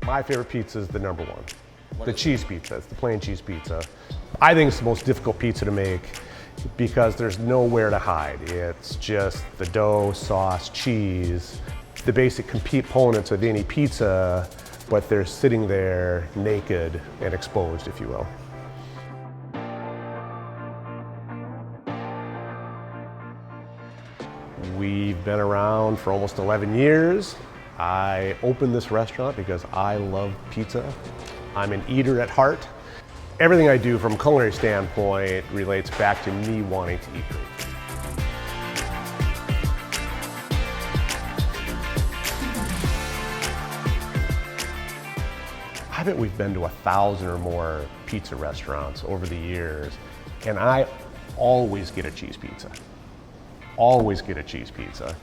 My favorite pizza is the number one. The cheese pizza, it's the plain cheese pizza. I think it's the most difficult pizza to make because there's nowhere to hide. It's just the dough, sauce, cheese, the basic components of any pizza, but they're sitting there naked and exposed, if you will. We've been around for almost 11 years. I opened this restaurant because I love pizza. I'm an eater at heart. Everything I do from a culinary standpoint relates back to me wanting to eat great. I bet we've been to 1,000 or more pizza restaurants over the years, and I always get a cheese pizza. Always get a cheese pizza.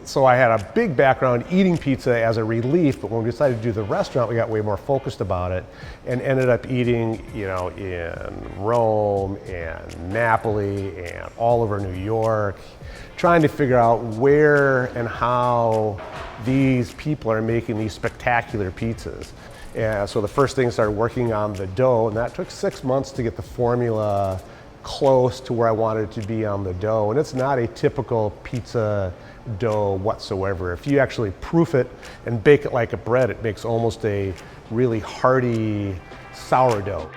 So I had a big background eating pizza as a relief, but when we decided to do the restaurant, we got way more focused about it and ended up eating, in Rome and Napoli and all over New York, trying to figure out where and how these people are making these spectacular pizzas. And so the first thing, started working on the dough, and that took 6 months to get the formula close to where I wanted it to be on the dough. And it's not a typical pizza dough whatsoever. If you actually proof it and bake it like a bread, it makes almost a really hearty sourdough.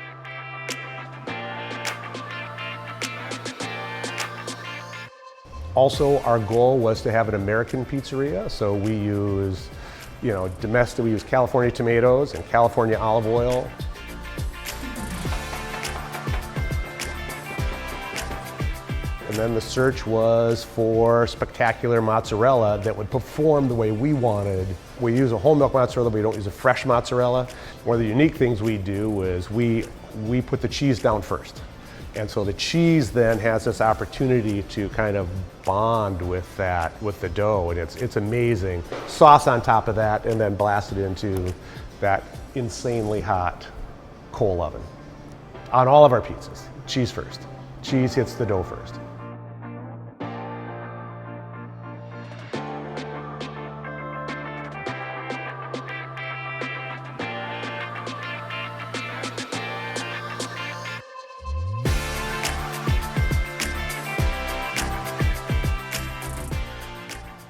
Also, our goal was to have an American pizzeria, so we use, domestic, we use California tomatoes and California olive oil. And then the search was for spectacular mozzarella that would perform the way we wanted. We use a whole milk mozzarella, but we don't use a fresh mozzarella. One of the unique things we do is we put the cheese down first. And so the cheese then has this opportunity to kind of bond with the dough, and it's amazing. Sauce on top of that, and then blast it into that insanely hot coal oven. On all of our pizzas, cheese first. Cheese hits the dough first.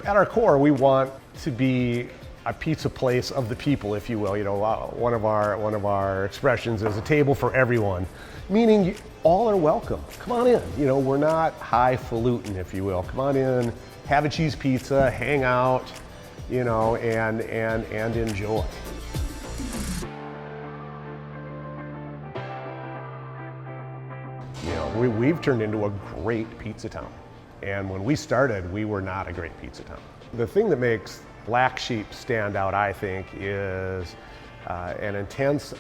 At our core, we want to be a pizza place of the people, if you will. One of our expressions is a table for everyone, meaning all are welcome. Come on in. We're not highfalutin, if you will. Come on in, have a cheese pizza, hang out, and enjoy. We've turned into a great pizza town. And when we started, we were not a great pizza town. The thing that makes Black Sheep stand out, I think, is an intense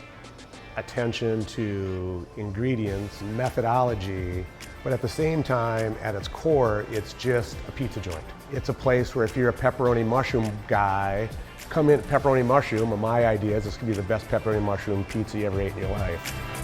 attention to ingredients, methodology, but at the same time, at its core, it's just a pizza joint. It's a place where if you're a pepperoni mushroom guy, come in pepperoni mushroom, and my idea is this could be the best pepperoni mushroom pizza you ever ate in your life.